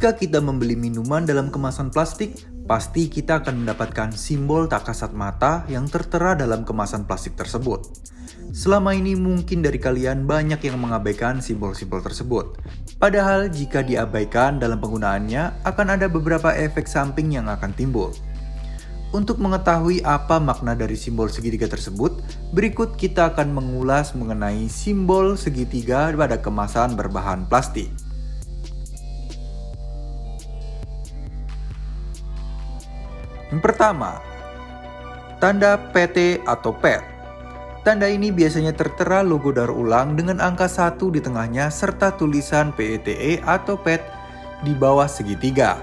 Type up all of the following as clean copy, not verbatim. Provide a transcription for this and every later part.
Jika kita membeli minuman dalam kemasan plastik, pasti kita akan mendapatkan simbol tak kasat mata yang tertera dalam kemasan plastik tersebut. Selama ini mungkin dari kalian banyak yang mengabaikan simbol-simbol tersebut. Padahal jika diabaikan dalam penggunaannya, akan ada beberapa efek samping yang akan timbul. Untuk mengetahui apa makna dari simbol segitiga tersebut, berikut kita akan mengulas mengenai simbol segitiga pada kemasan berbahan plastik. Yang pertama, tanda PT atau PET. Tanda ini biasanya tertera logo daur ulang dengan angka 1 di tengahnya serta tulisan PETE atau PET di bawah segitiga.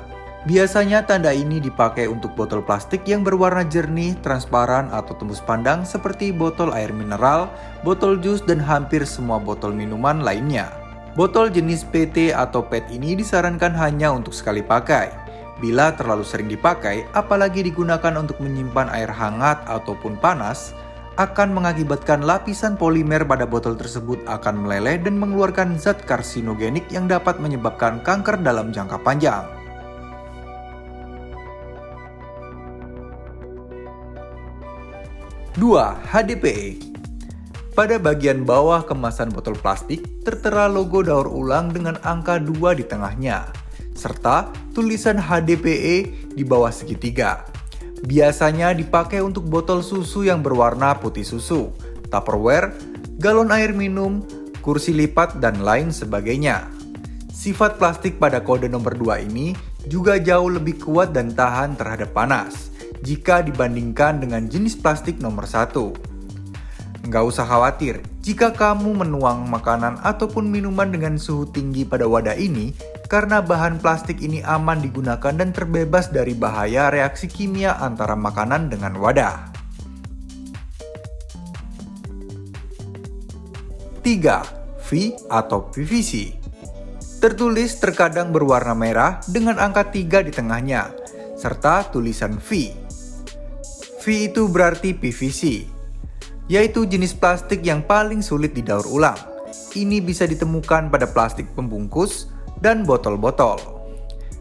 Biasanya tanda ini dipakai untuk botol plastik yang berwarna jernih, transparan, atau tembus pandang seperti botol air mineral, botol jus, dan hampir semua botol minuman lainnya. Botol jenis PT atau PET ini disarankan hanya untuk sekali pakai. Bila terlalu sering dipakai, apalagi digunakan untuk menyimpan air hangat ataupun panas, akan mengakibatkan lapisan polimer pada botol tersebut akan meleleh dan mengeluarkan zat karsinogenik yang dapat menyebabkan kanker dalam jangka panjang. Dua, HDPE. Pada bagian bawah kemasan botol plastik tertera logo daur ulang dengan angka 2 di tengahnya, serta tulisan HDPE di bawah segitiga. Biasanya dipakai untuk botol susu yang berwarna putih susu, Tupperware, galon air minum, kursi lipat, dan lain sebagainya. Sifat plastik pada kode nomor 2 ini juga jauh lebih kuat dan tahan terhadap panas jika dibandingkan dengan jenis plastik nomor 1. Nggak usah khawatir, jika kamu menuang makanan ataupun minuman dengan suhu tinggi pada wadah ini, karena bahan plastik ini aman digunakan dan terbebas dari bahaya reaksi kimia antara makanan dengan wadah. 3. V atau PVC. Tertulis terkadang berwarna merah dengan angka 3 di tengahnya, serta tulisan V. V itu berarti PVC, yaitu jenis plastik yang paling sulit didaur ulang. Ini bisa ditemukan pada plastik pembungkus dan botol-botol.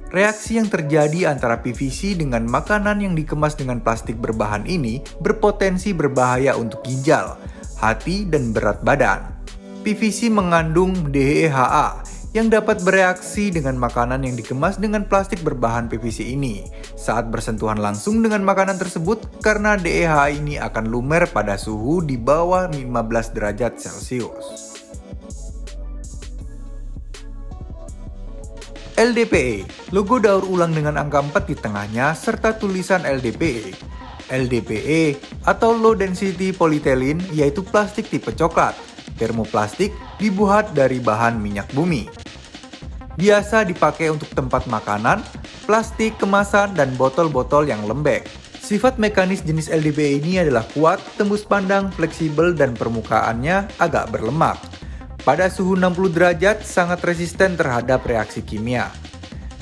Reaksi yang terjadi antara PVC dengan makanan yang dikemas dengan plastik berbahan ini berpotensi berbahaya untuk ginjal, hati, dan berat badan. PVC mengandung DHA yang dapat bereaksi dengan makanan yang dikemas dengan plastik berbahan PVC ini saat bersentuhan langsung dengan makanan tersebut, karena DHA ini akan lumer pada suhu di bawah 15 derajat Celcius. LDPE, logo daur ulang dengan angka 4 di tengahnya serta tulisan LDPE. LDPE atau Low Density Polyethylene yaitu plastik tipe coklat. Termoplastik dibuat dari bahan minyak bumi. Biasa dipakai untuk tempat makanan, plastik, kemasan, dan botol-botol yang lembek. Sifat mekanis jenis LDPE ini adalah kuat, tembus pandang, fleksibel, dan permukaannya agak berlemak. Pada suhu 60 derajat sangat resisten terhadap reaksi kimia.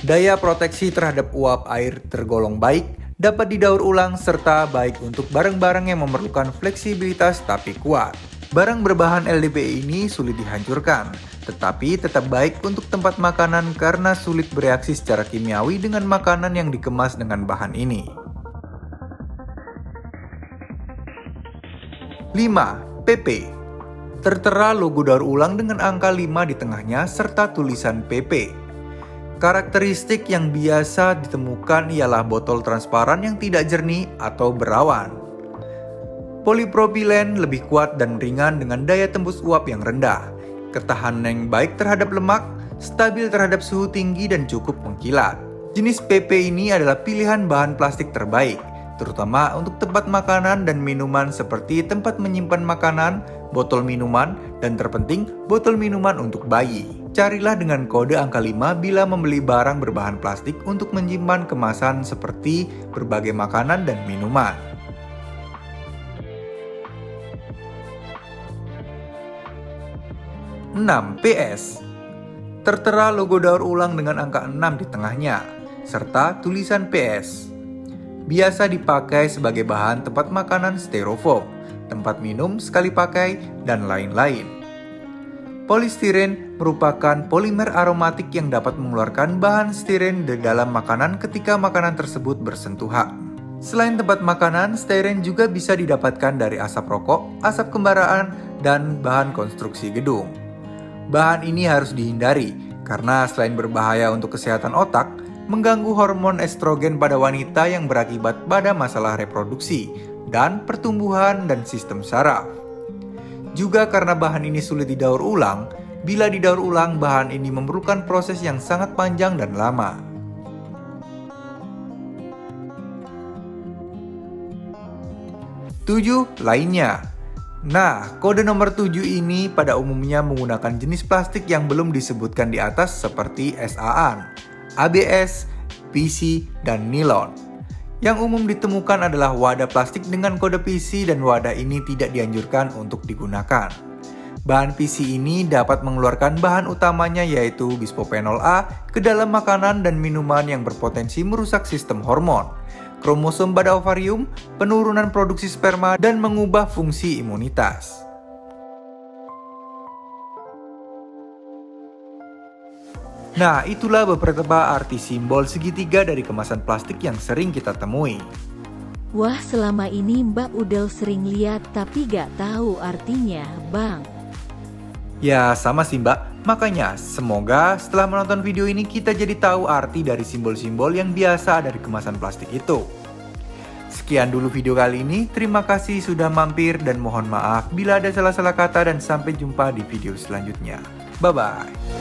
Daya proteksi terhadap uap air tergolong baik, dapat didaur ulang, serta baik untuk barang-barang yang memerlukan fleksibilitas tapi kuat. Barang berbahan LDPE ini sulit dihancurkan, tetapi tetap baik untuk tempat makanan karena sulit bereaksi secara kimiawi dengan makanan yang dikemas dengan bahan ini. 5. PP. Tertera logo daur ulang dengan angka 5 di tengahnya serta tulisan PP. Karakteristik yang biasa ditemukan ialah botol transparan yang tidak jernih atau berawan. Polipropilen lebih kuat dan ringan dengan daya tembus uap yang rendah, ketahanan yang baik terhadap lemak, stabil terhadap suhu tinggi, dan cukup mengkilat. Jenis PP ini adalah pilihan bahan plastik terbaik, terutama untuk tempat makanan dan minuman seperti tempat menyimpan makanan, botol minuman, dan terpenting botol minuman untuk bayi. Carilah dengan kode angka 5 bila membeli barang berbahan plastik untuk menyimpan kemasan seperti berbagai makanan dan minuman. 6. PS. Tertera logo daur ulang dengan angka 6 di tengahnya, serta tulisan PS. Biasa dipakai sebagai bahan tempat makanan styrofoam, tempat minum sekali pakai, dan lain-lain. Polistiren merupakan polimer aromatik yang dapat mengeluarkan bahan stiren di dalam makanan ketika makanan tersebut bersentuhan. Selain tempat makanan, stiren juga bisa didapatkan dari asap rokok, asap kendaraan, dan bahan konstruksi gedung. Bahan ini harus dihindari karena selain berbahaya untuk kesehatan otak, mengganggu hormon estrogen pada wanita yang berakibat pada masalah reproduksi dan pertumbuhan dan sistem saraf. Juga karena bahan ini sulit didaur ulang, bila didaur ulang bahan ini memerlukan proses yang sangat panjang dan lama. Tujuh lainnya. Nah, kode nomor 7 ini pada umumnya menggunakan jenis plastik yang belum disebutkan di atas seperti SAAN, ABS, PC, dan nilon. Yang umum ditemukan adalah wadah plastik dengan kode PC dan wadah ini tidak dianjurkan untuk digunakan. Bahan PC ini dapat mengeluarkan bahan utamanya yaitu bisphenol A ke dalam makanan dan minuman yang berpotensi merusak sistem hormon, kromosom pada ovarium, penurunan produksi sperma, dan mengubah fungsi imunitas. Nah, itulah beberapa arti simbol segitiga dari kemasan plastik yang sering kita temui. Wah, selama ini Mbak Udel sering lihat tapi gak tahu artinya, Bang. Ya, sama sih Mbak. Makanya, semoga setelah menonton video ini kita jadi tahu arti dari simbol-simbol yang biasa ada di kemasan plastik itu. Sekian dulu video kali ini. Terima kasih sudah mampir dan mohon maaf bila ada salah-salah kata dan sampai jumpa di video selanjutnya. Bye-bye.